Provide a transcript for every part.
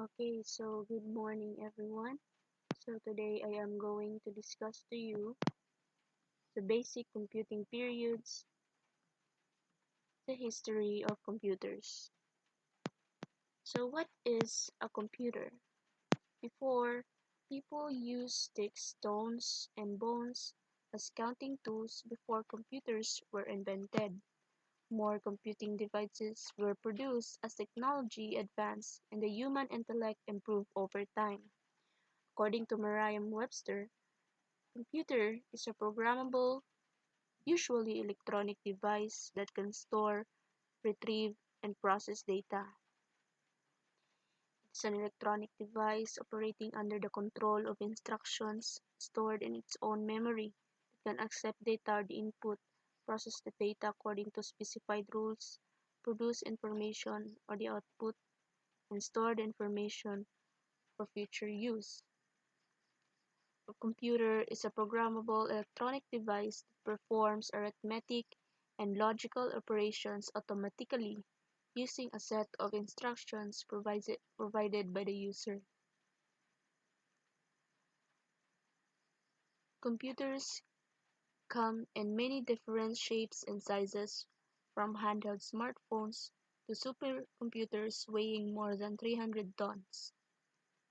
Okay, so good morning everyone. So today I am going to discuss to you the basic computing periods, the history of computers. So what is a computer? Before, people used sticks, stones, and bones as counting tools before computers were invented. More computing devices were produced as technology advanced and the human intellect improved over time. According to Merriam-Webster, computer is a programmable, usually electronic device that can store, retrieve, and process data. It is an electronic device operating under the control of instructions stored in its own memory. It can accept data or the input, process the data according to specified rules, produce information or the output, and store the information for future use. A computer is a programmable electronic device that performs arithmetic and logical operations automatically using a set of instructions provided by the user. Computers come in many different shapes and sizes, from handheld smartphones to supercomputers weighing more than 300 tons.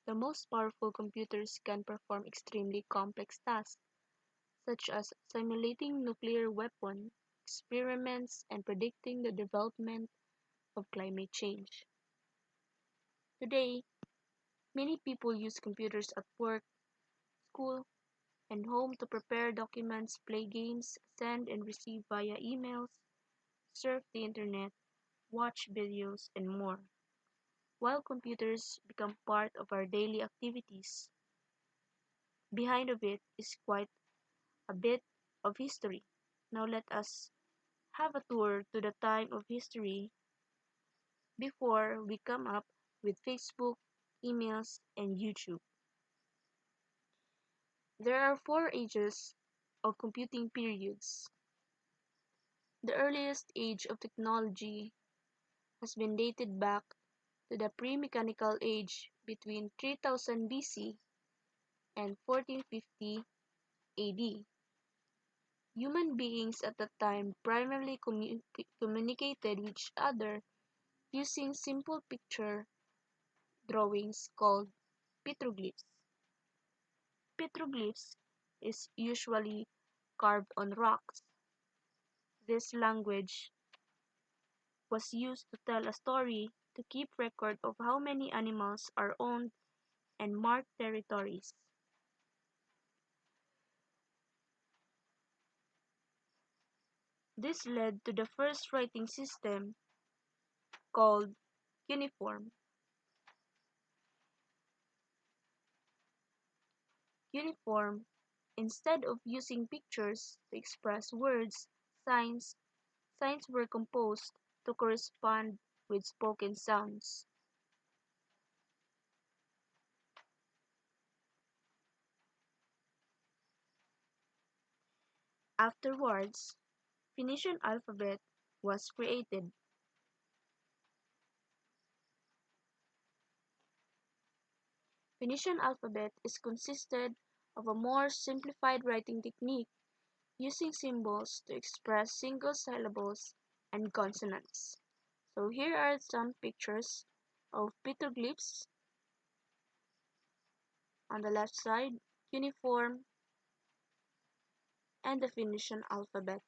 The most powerful computers can perform extremely complex tasks, such as simulating nuclear weapon experiments and predicting the development of climate change. Today, many people use computers at work, school, and home to prepare documents, play games, send and receive via emails, surf the internet, watch videos, and more. While computers become part of our daily activities, behind of it is quite a bit of history. Now let us have a tour to the time of history before we come up with Facebook, emails, and YouTube. There are four ages of computing periods. The earliest age of technology has been dated back to the pre-mechanical age between 3000 BC and 1450 AD. Human beings at that time primarily communicated with each other using simple picture drawings called petroglyphs. Petroglyphs is usually carved on rocks. This language was used to tell a story to keep record of how many animals are owned and mark territories. This led to the first writing system called cuneiform. Cuneiform, instead of using pictures to express words, signs, signs were composed to correspond with spoken sounds. Afterwards, Phoenician alphabet was created. Phoenician alphabet is consisted of a more simplified writing technique using symbols to express single syllables and consonants. So here are some pictures of petroglyphs. On the left side, cuneiform and the Phoenician alphabet.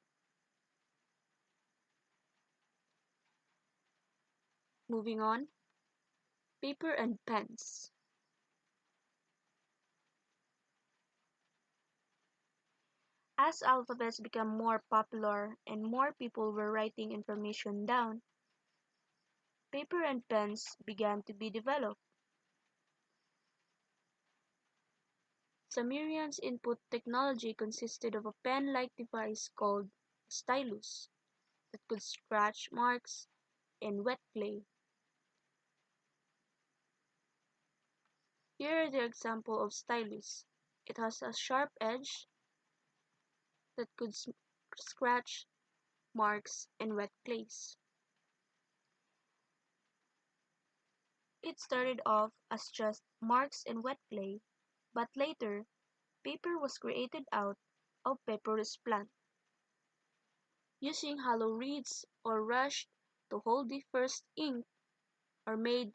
Moving on, paper and pens. As alphabets became more popular and more people were writing information down, paper and pens began to be developed. Sumerians' input technology consisted of a pen-like device called a stylus that could scratch marks in wet clay. Here are the example of stylus. It has a sharp edge that could scratch marks in wet clays. It started off as just marks and wet clay, but later paper was created out of papyrus plant, using hollow reeds or rushed to hold the first ink, or made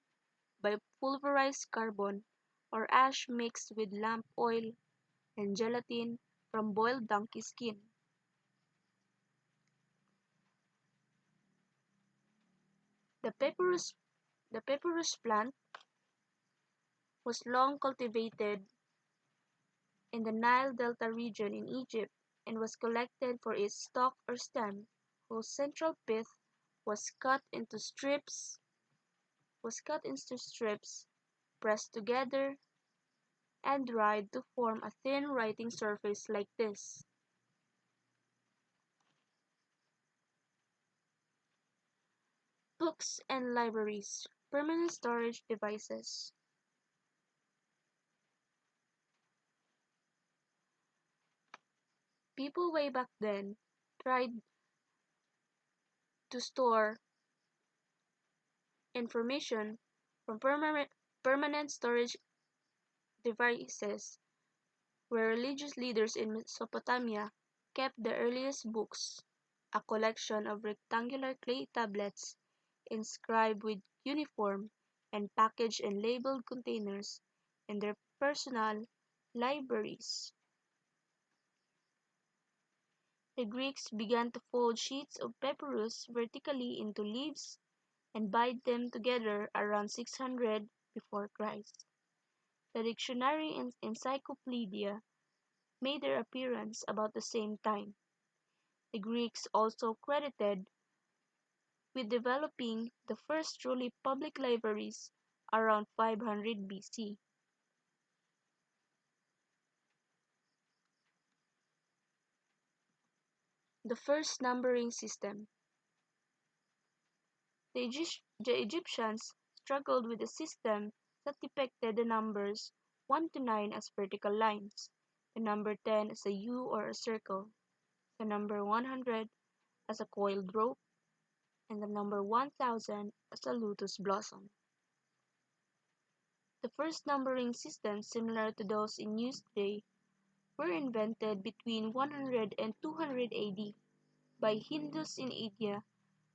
by pulverized carbon or ash mixed with lamp oil and gelatin from boiled donkey skin. The papyrus, the papyrus plant was long cultivated in the Nile Delta region in Egypt and was collected for its stalk or stem, whose central pith was cut into strips, pressed together, and dried to form a thin writing surface like this. Books and libraries, permanent storage devices. People way back then tried to store information from permanent storage devices, where religious leaders in Mesopotamia kept the earliest books, a collection of rectangular clay tablets inscribed with cuneiform and packaged in labeled containers in their personal libraries. The Greeks began to fold sheets of papyrus vertically into leaves and bind them together around 600 before Christ. The dictionary and encyclopedia made their appearance about the same time. The Greeks also credited with developing the first truly public libraries around 500 BC. The first numbering system. The Egyptians struggled with a system that depicted the numbers 1 to 9 as vertical lines, the number 10 as a U or a circle, the number 100 as a coiled rope, and the number 1000 as a lotus blossom. The first numbering systems, similar to those in use today, were invented between 100 and 200 AD by Hindus in India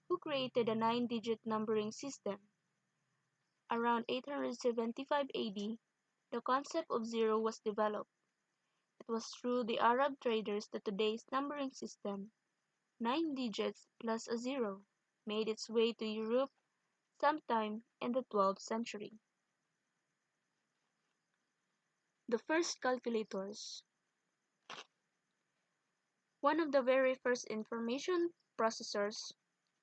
who created a 9-digit numbering system. Around 875 AD, the concept of zero was developed. It was through the Arab traders that today's numbering system, 9 digits plus a zero, made its way to Europe sometime in the 12th century. The first calculators. One of the very first information processors,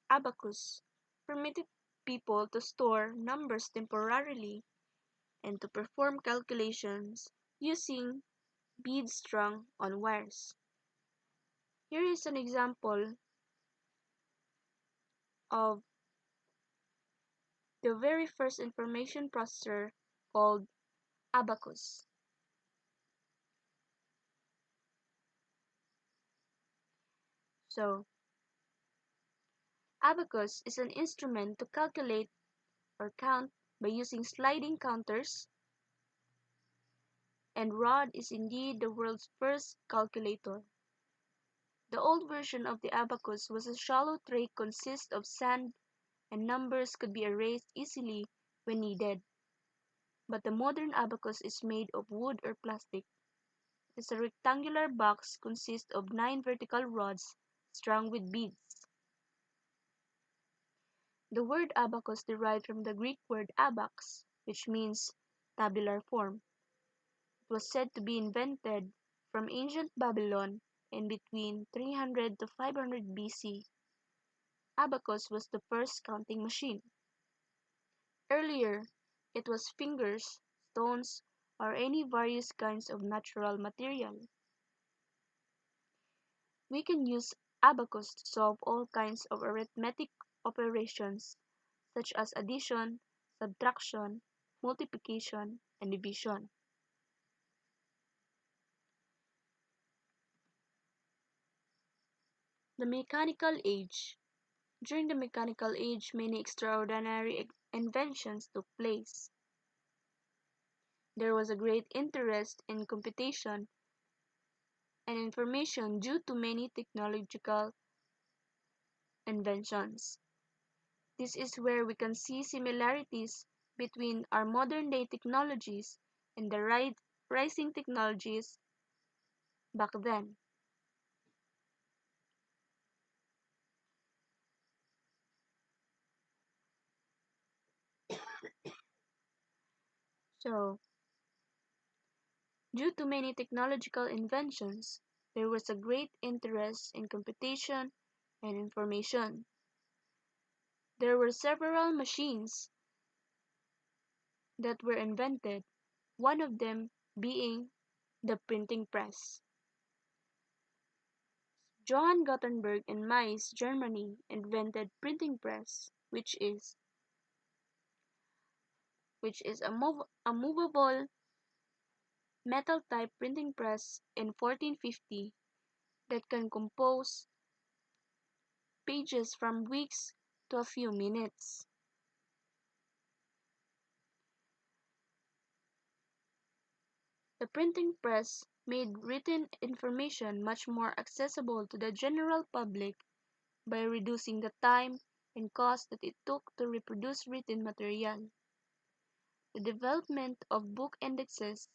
abacus, permitted people to store numbers temporarily and to perform calculations using beads strung on wires. Here is an example of the very first information processor called abacus. So, abacus is an instrument to calculate or count by using sliding counters, and rod is indeed the world's first calculator. The old version of the abacus was a shallow tray consist of sand and numbers could be erased easily when needed. But the modern abacus is made of wood or plastic. It is a rectangular box consists of 9 vertical rods strung with beads. The word abacus derived from the Greek word abax, which means tabular form. It was said to be invented from ancient Babylon in between 300 to 500 BC. Abacus was the first counting machine. Earlier, it was fingers, stones, or any various kinds of natural material. We can use abacus to solve all kinds of arithmetic operations such as addition, subtraction, multiplication, and division. The Mechanical Age. During the Mechanical Age, many extraordinary inventions took place. There was a great interest in computation and information due to many technological inventions. This is where we can see similarities between our modern day technologies and the rising technologies back then. So, due to many technological inventions, there was a great interest in computation and information. There were several machines that were invented, one of them being the printing press. Johann Gutenberg in Mainz, Germany invented printing press, which is a movable metal type printing press in 1450 that can compose pages from weeks to a few minutes. The printing press made written information much more accessible to the general public by reducing the time and cost that it took to reproduce written material. The development of book indexes,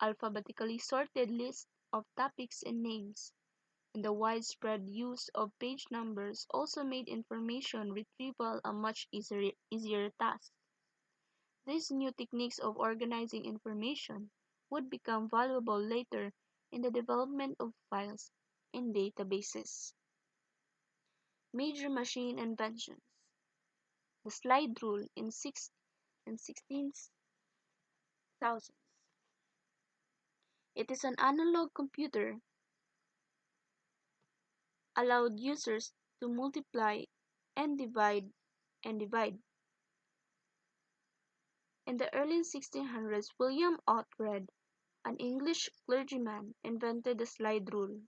alphabetically sorted lists of topics and names, and the widespread use of page numbers also made information retrieval a much easier task. These new techniques of organizing information would become valuable later in the development of files and databases. Major machine inventions. The slide rule in 16,000s. It is an analog computer allowed users to multiply and divide. In the early 1600s, William Oughtred, an English clergyman, invented the slide rule,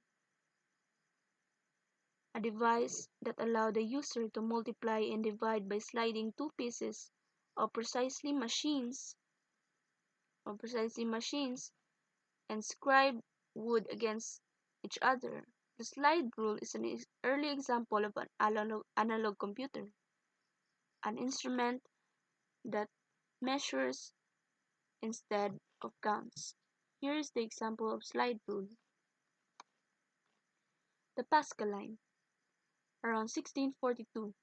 a device that allowed the user to multiply and divide by sliding two pieces of precisely machines and scribe wood against each other. The slide rule is an early example of an analog computer, an instrument that measures instead of counts. Here is the example of slide rule. The Pascal line, around 1642,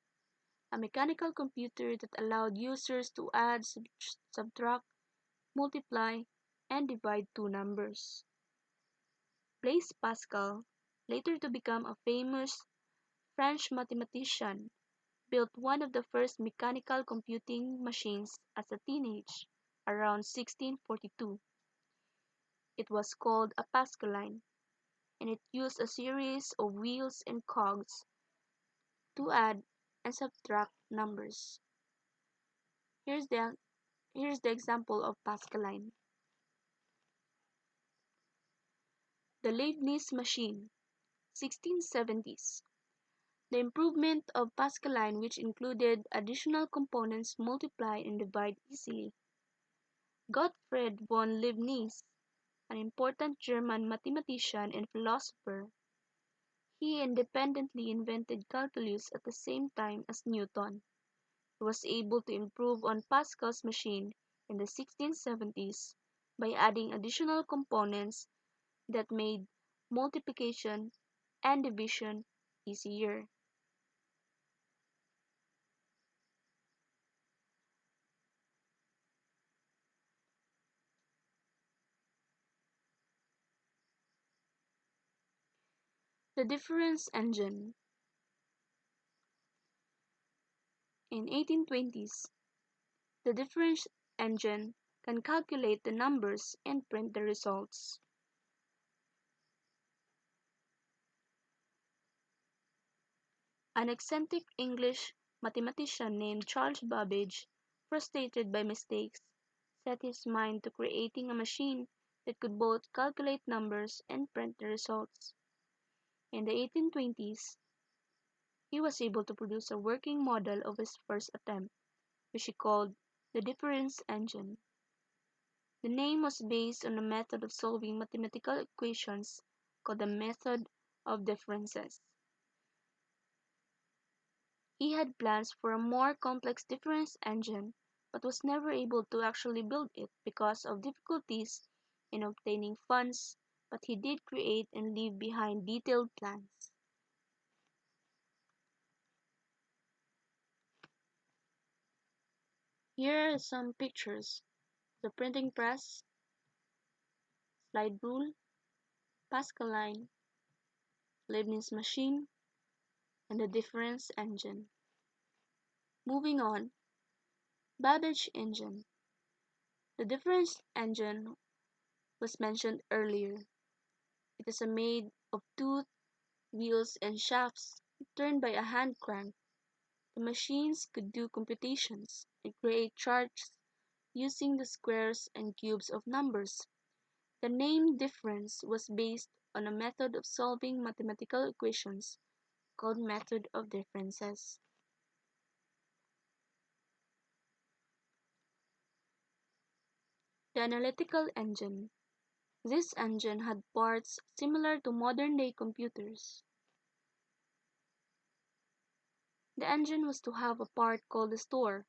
a mechanical computer that allowed users to add, subtract, multiply, and divide two numbers. Blaise Pascal, later to become a famous French mathematician, built one of the first mechanical computing machines as a teenager around 1642. It was called a Pascaline, and it used a series of wheels and cogs to add and subtract numbers. Here's the, here's the example of Pascaline. The Leibniz machine, 1670s. The improvement of Pascaline, which included additional components, multiply and divide easily. Gottfried von Leibniz, an important German mathematician and philosopher, he independently invented calculus at the same time as Newton. He was able to improve on Pascal's machine in the 1670s by adding additional components that made multiplication and division easier. The difference engine. In 1820s, the difference engine can calculate the numbers and print the results. An eccentric English mathematician named Charles Babbage, frustrated by mistakes, set his mind to creating a machine that could both calculate numbers and print the results. In the 1820s, he was able to produce a working model of his first attempt. which he called the difference engine. The name was based on a method of solving mathematical equations called the method of differences. He had plans for a more complex difference engine, but was never able to actually build it because of difficulties in obtaining funds, but he did create and leave behind detailed plans. Here are some pictures: the printing press, slide rule, Pascal line, Leibniz machine, and the difference engine. Moving on, Babbage engine. The difference engine was mentioned earlier. It is made of two wheels and shafts turned by a hand crank. The machines could do computations and create charts using the squares and cubes of numbers. The name difference was based on a method of solving mathematical equations called method of differences. The analytical engine. This engine had parts similar to modern-day computers. The engine was to have a part called the store,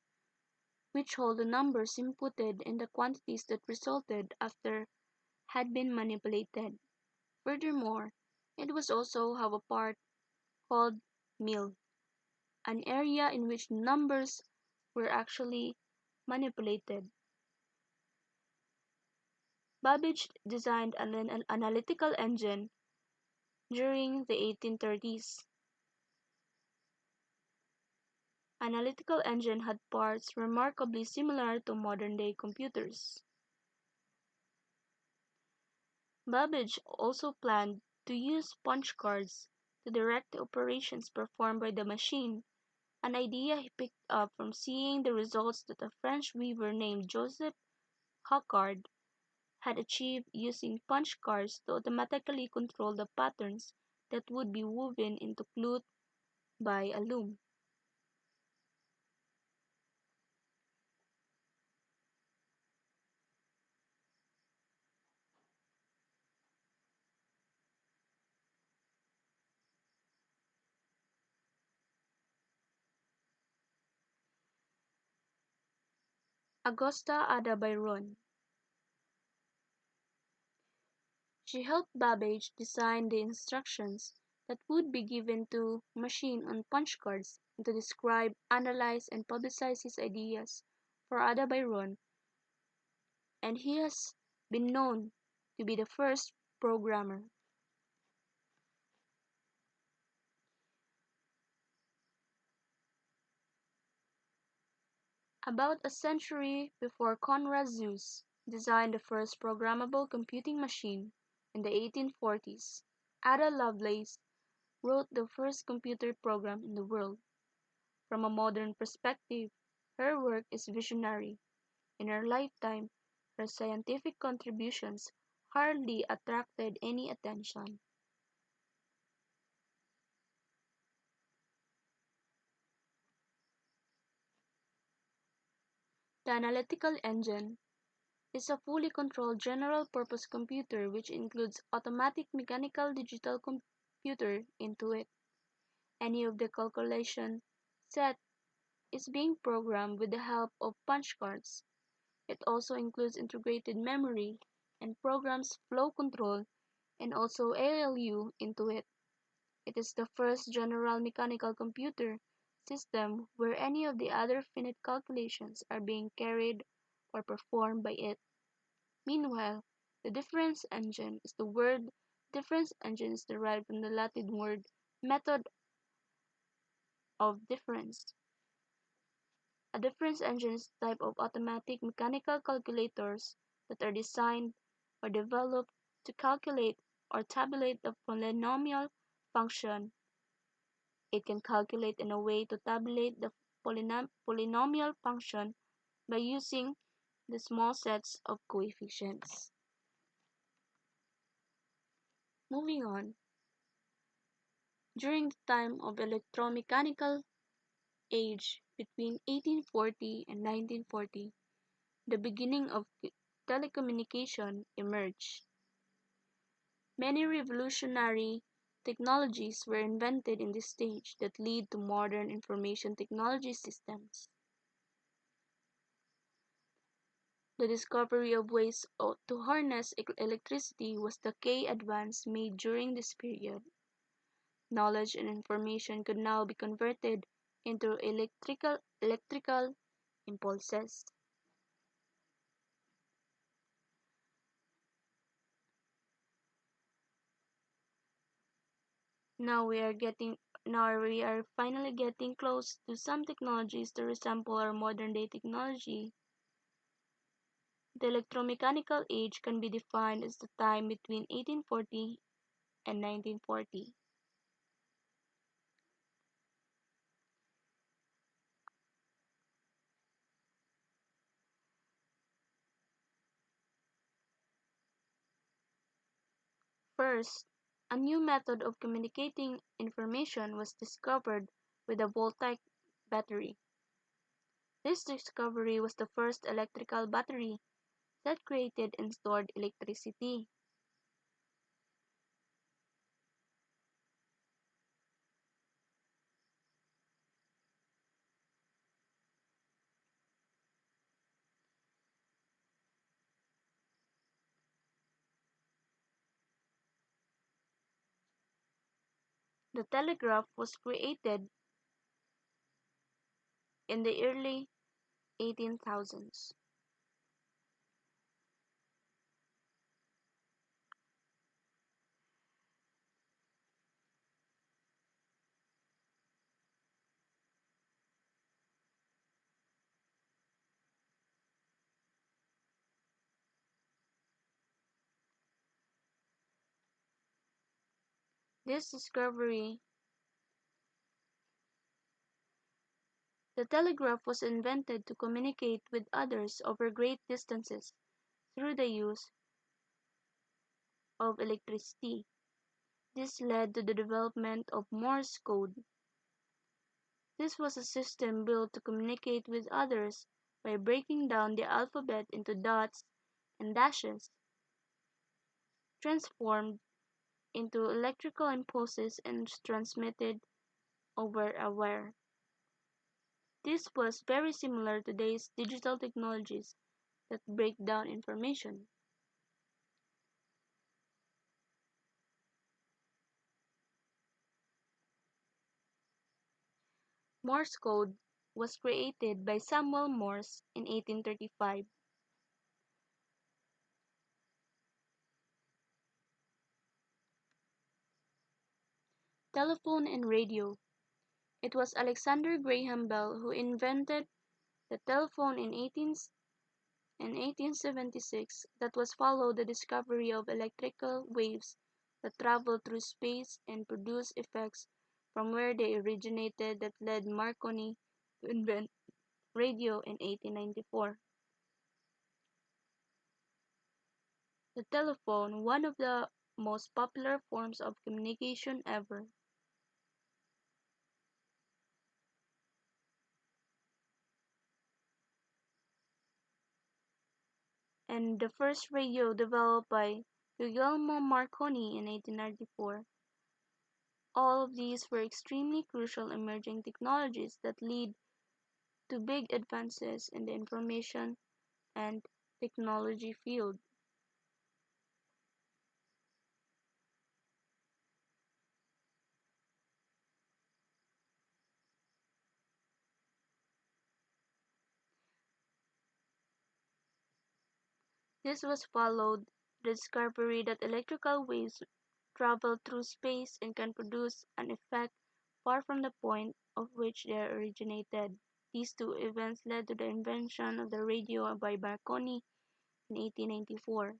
which held the numbers inputted and the quantities that resulted after had been manipulated. Furthermore, it was also have a part called mill, an area in which numbers were actually manipulated. Babbage designed an analytical engine during the 1830s. Analytical engine had parts remarkably similar to modern-day computers. Babbage also planned to use punch cards to direct the operations performed by the machine, an idea he picked up from seeing the results that a French weaver named Joseph Hocquard had achieved using punch cards to automatically control the patterns that would be woven into cloth by a loom. Augusta Ada Byron. She helped Babbage design the instructions that would be given to machine on punch cards and to describe, analyze, and publicize his ideas for Ada Byron, and he has been known to be the first programmer. About a century before Konrad Zuse designed the first programmable computing machine in the 1840s, Ada Lovelace wrote the first computer program in the world. From a modern perspective, her work is visionary. In her lifetime, her scientific contributions hardly attracted any attention. The analytical engine is a fully controlled general-purpose computer which includes automatic mechanical digital computer into it. Any of the calculation set is being programmed with the help of punch cards. It also includes integrated memory and programs flow control and also ALU into it. It is the first general mechanical computer system where any of the other finite calculations are being carried or performed by it. Meanwhile, the difference engine is derived from the Latin word method of difference. A difference engine is a type of automatic mechanical calculators that are designed or developed to calculate or tabulate the polynomial function. It can calculate in a way to tabulate the polynomial function by using the small sets of coefficients. Moving on, during the time of electromechanical age Between 1840 and 1940, the beginning of telecommunication emerged. Many revolutionary technologies were invented in this stage that lead to modern information technology systems. The discovery of ways to harness electricity was the key advance made during this period. Knowledge and information could now be converted into electrical impulses. Now we are getting Now we are finally getting close to some technologies to resemble our modern day technology. The electromechanical age can be defined as the time between 1840 and 1940. First, a new method of communicating information was discovered with a voltaic battery. This discovery was the first electrical battery that created and stored electricity. The telegraph was created in the early 1800s. This discovery The telegraph was invented to communicate with others over great distances through the use of electricity. This led to the development of Morse code. This was a system built to communicate with others by breaking down the alphabet into dots and dashes, transformed into electrical impulses and transmitted over a wire. This was very similar to today's digital technologies that break down information. Morse code was created by Samuel Morse in 1835. Telephone and radio. It was Alexander Graham Bell who invented the telephone in 1876 that was followed the discovery of electrical waves that travel through space and produce effects from where they originated that led Marconi to invent radio in 1894. The telephone, one of the most popular forms of communication ever, and the first radio developed by Guglielmo Marconi in 1894. All of these were extremely crucial emerging technologies that lead to big advances in the information and technology field. This was followed the discovery that electrical waves travel through space and can produce an effect far from the point of which they originated. These two events led to the invention of the radio by Marconi in 1894.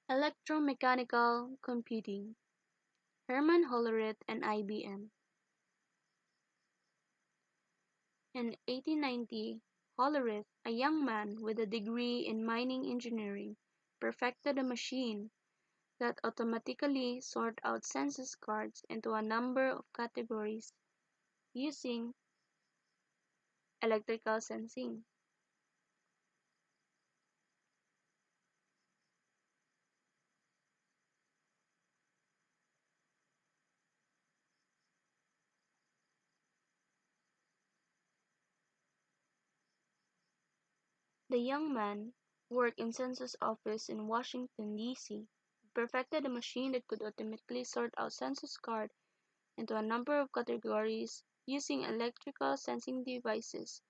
Electromechanical computing. Herman Hollerith and IBM. In 1890, Hollerith, a young man with a degree in mining engineering, perfected a machine that automatically sort out census cards into a number of categories using electrical sensing. The young man worked in census office in Washington, D.C., perfected a machine that could automatically sort out census cards into a number of categories using electrical sensing devices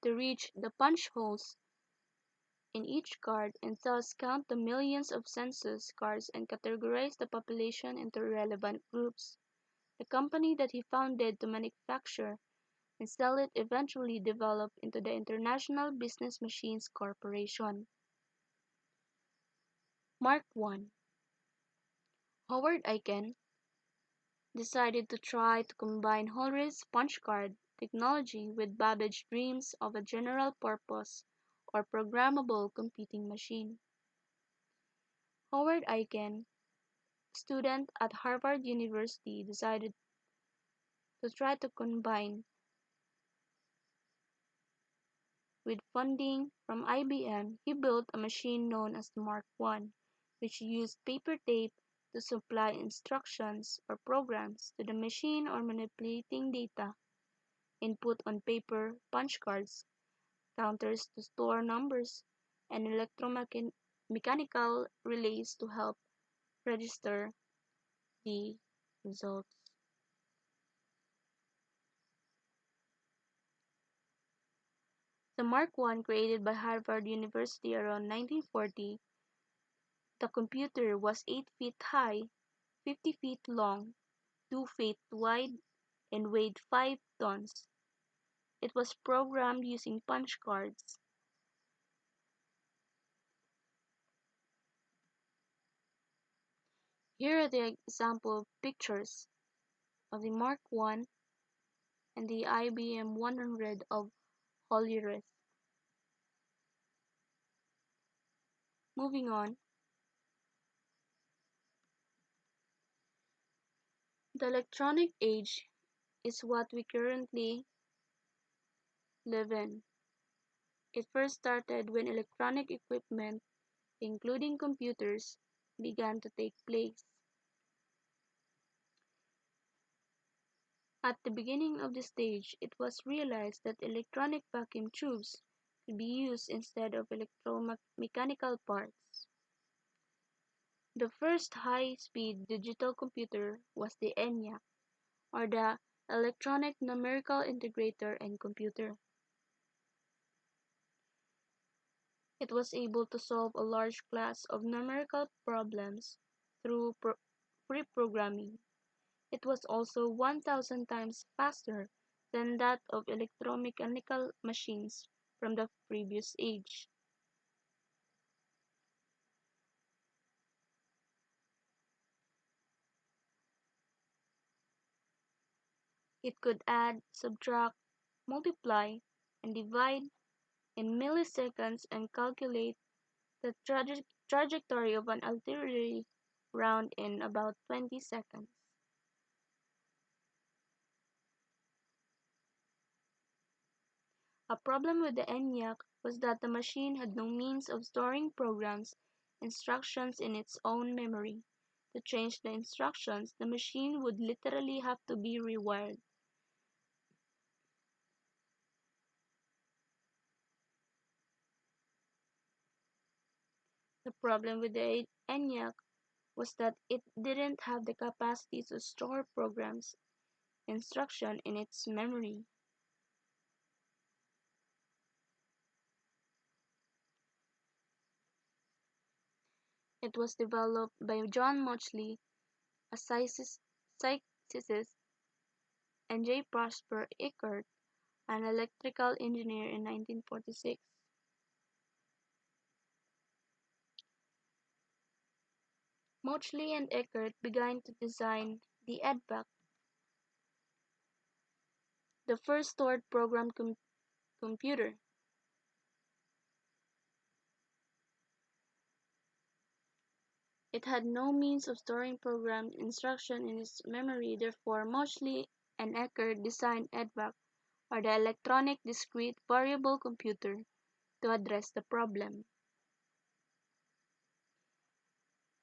to reach the punch holes in each card and thus count the millions of census cards and categorize the population into relevant groups. The company that he founded to manufacture and sell it eventually developed into the International Business Machines Corporation. Mark 1. Howard Aiken decided to try to combine Holler's punch card technology with Babbage's dreams of a general-purpose or programmable computing machine. Howard Aiken, a student at Harvard University, decided to try to combine with funding from IBM. He built a machine known as the Mark I, which used paper tape to supply instructions or programs to the machine or manipulating data input on paper punch cards, counters to store numbers, and electromechanical relays to help register the results. The Mark I, created by Harvard University around 1940, the computer was 8 feet high, 50 feet long, 2 feet wide, and weighed 5 tons. It was programmed using punch cards. Here are the example pictures of the Mark I and the IBM 100 of Hollerith. Moving on, the electronic age is what we currently live in. It first started when electronic equipment, including computers, began to take place. At the beginning of the stage, it was realized that electronic vacuum tubes could be used instead of electromechanical parts. The first high-speed digital computer was the ENIAC, or the Electronic Numerical Integrator and Computer. It was able to solve a large class of numerical problems through pre-programming. It was also 1,000 times faster than that of electromechanical machines from the previous age. It could add, subtract, multiply, and divide in milliseconds and calculate the trajectory of an artillery round in about 20 seconds. A problem with the ENIAC was that the machine had no means of storing programs instructions in its own memory. To change the instructions, the machine would literally have to be rewired. The problem with the ENIAC was that it didn't have the capacity to store programs instruction in its memory. It was developed by John Mauchly, a physicist, and J. Prosper Eckert, an electrical engineer in 1946. Mauchly and Eckert began to design the EDVAC, the first stored program computer. It had no means of storing program instruction in its memory, therefore Mauchly and Eckert designed EDVAC, or the Electronic Discrete Variable Computer, to address the problem.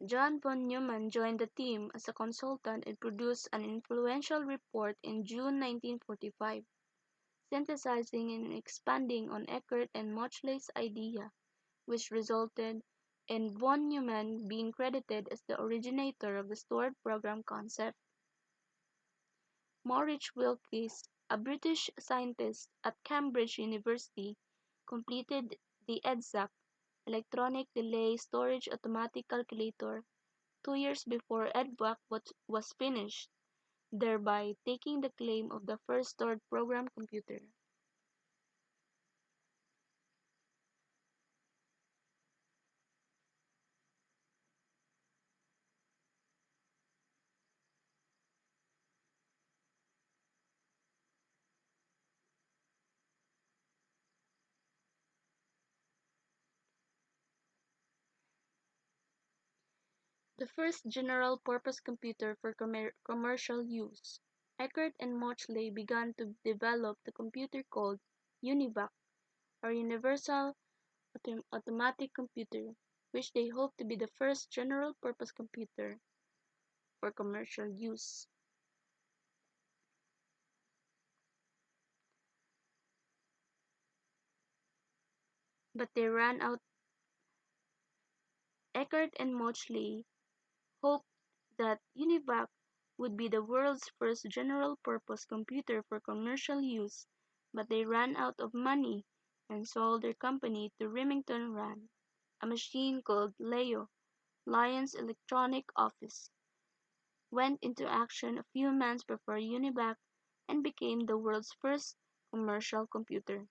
John von Neumann joined the team as a consultant and produced an influential report in June 1945, synthesizing and expanding on Eckert and Mauchly's idea, which resulted in von Neumann being credited as the originator of the stored program concept. Maurice Wilkes, a British scientist at Cambridge University, completed the EDSAC (Electronic Delay Storage Automatic Calculator) 2 years before EDVAC was finished, thereby taking the claim of the first stored program computer. The first general-purpose computer for commercial use. Eckert and Mauchly began to develop the computer called UNIVAC, or Universal Automatic Computer, which they hoped to be the first general-purpose computer for commercial use. But they ran out. Eckert and Mauchly hoped that UNIVAC would be the world's first general-purpose computer for commercial use, but they ran out of money and sold their company to Remington Rand. A machine called Leo, Lyon's Electronic Office, went into action a few months before UNIVAC and became the world's first commercial computer.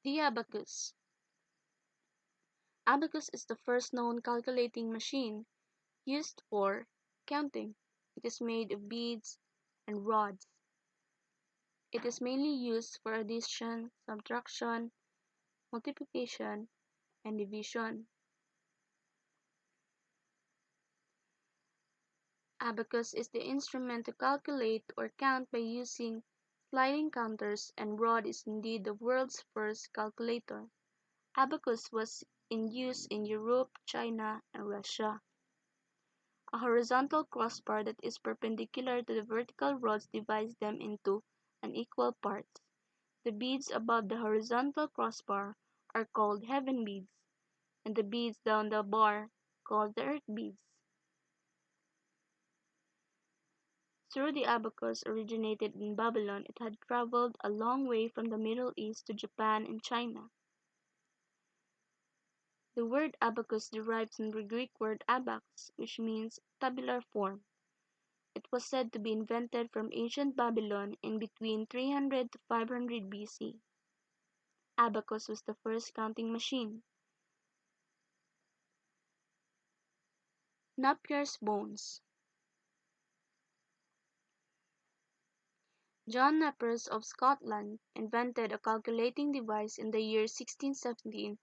The abacus. Abacus is the first known calculating machine used for counting. It is made of beads and rods. It is mainly used for addition, subtraction, multiplication, and division. Abacus is the instrument to calculate or count by using sliding counters, and rod is indeed the world's first calculator. Abacus was in use in Europe, China, and Russia. A horizontal crossbar that is perpendicular to the vertical rods divides them into unequal parts. The beads above the horizontal crossbar are called heaven beads, and the beads down the bar called the earth beads. Though the abacus originated in Babylon, it had traveled a long way from the Middle East to Japan and China. The word abacus derives from the Greek word abax, which means tabular form. It was said to be invented from ancient Babylon in between 300 to 500 BC. Abacus was the first counting machine. Napier's bones. John Napier of Scotland invented a calculating device in the year 1617.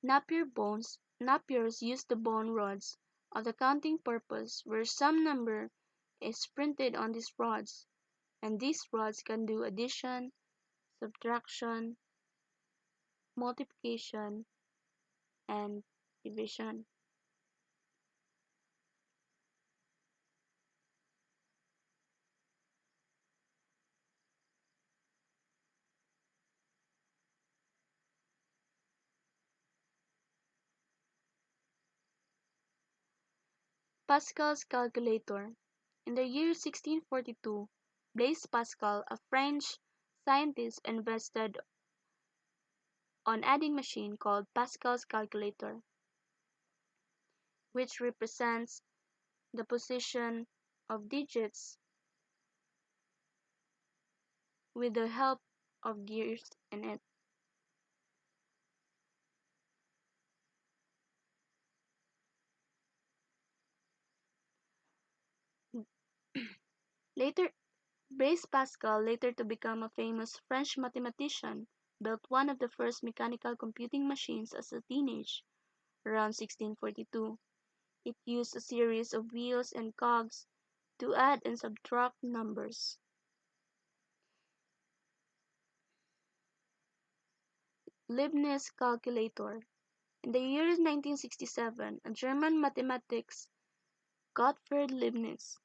Napiers used the bone rods of the counting purpose where some number is printed on these rods, and these rods can do addition, subtraction, multiplication, and division. Pascal's calculator. In the year 1642, Blaise Pascal, a French scientist, invested on adding machine called Pascal's calculator, which represents the position of digits with the help of gears in it. Later, Blaise Pascal, later to become a famous French mathematician, built one of the first mechanical computing machines as a teenager, around 1642. It used a series of wheels and cogs to add and subtract numbers. Leibniz calculator. In the year 1967, a German mathematician, Gottfried Leibniz,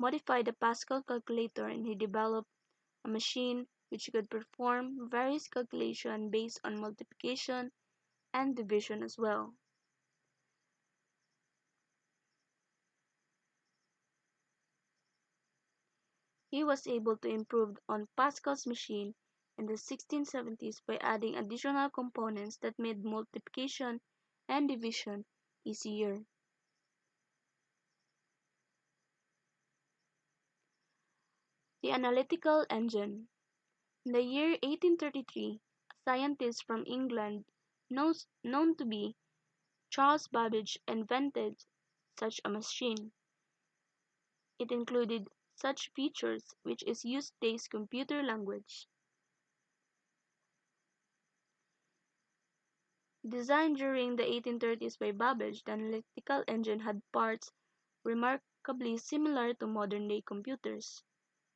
modified the Pascal calculator and he developed a machine which could perform various calculations based on multiplication and division as well. He was able to improve on Pascal's machine in the 1670s by adding additional components that made multiplication and division easier. The analytical engine. In the year 1833, a scientist from England known to be Charles Babbage invented such a machine. It included such features which is used today's computer language. Designed during the 1830s by Babbage, the analytical engine had parts remarkably similar to modern-day computers.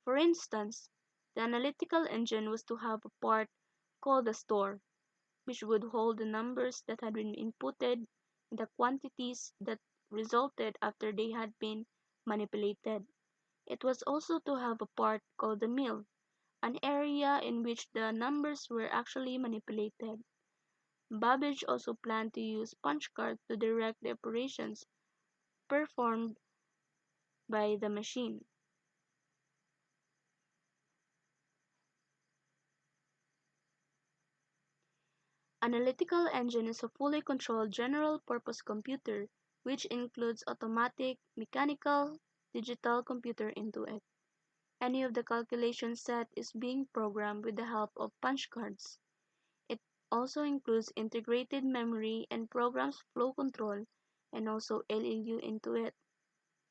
For instance, the analytical engine was to have a part called a store, which would hold the numbers that had been inputted and the quantities that resulted after they had been manipulated. It was also to have a part called the mill, an area in which the numbers were actually manipulated. Babbage also planned to use punch cards to direct the operations performed by the machine. Analytical engine is a fully controlled general-purpose computer which includes automatic, mechanical, digital computer into it. Any of the calculation set is being programmed with the help of punch cards. It also includes integrated memory and programs flow control and also LLU into it.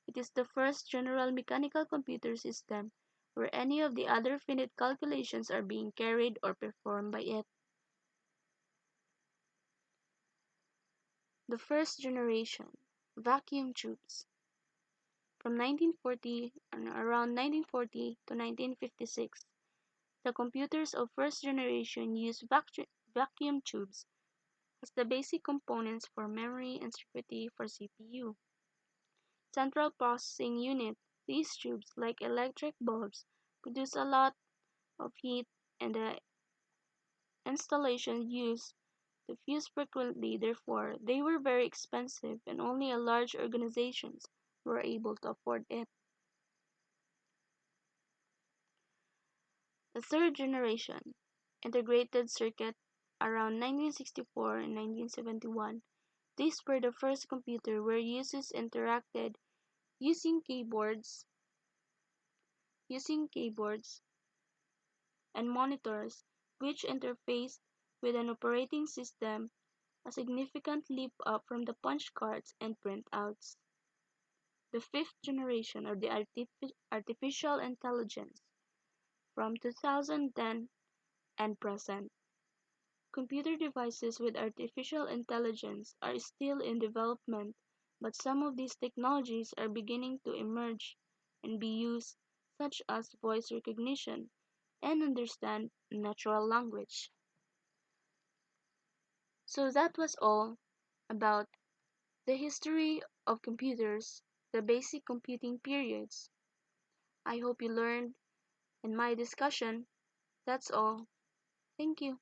It is the first general mechanical computer system where any of the other finite calculations are being carried or performed by it. The first generation vacuum tubes. From 1940 and around 1940 to 1956, the computers of first generation used vacuum tubes as the basic components for memory and security for CPU. Central processing unit. These tubes, like electric bulbs, produce a lot of heat and the installation used to fuse frequently, therefore they were very expensive and only a large organizations were able to afford it. The third generation, integrated circuit around 1964 and 1971. These were the first computer where users interacted using keyboards and monitors which interfaced with an operating system, a significant leap up from the punch cards and printouts. The fifth generation of the artificial intelligence from 2010 and present. Computer devices with artificial intelligence are still in development, but some of these technologies are beginning to emerge and be used, such as voice recognition and understand natural language. So that was all about the history of computers, the basic computing periods. I hope you learned in my discussion. That's all. Thank you.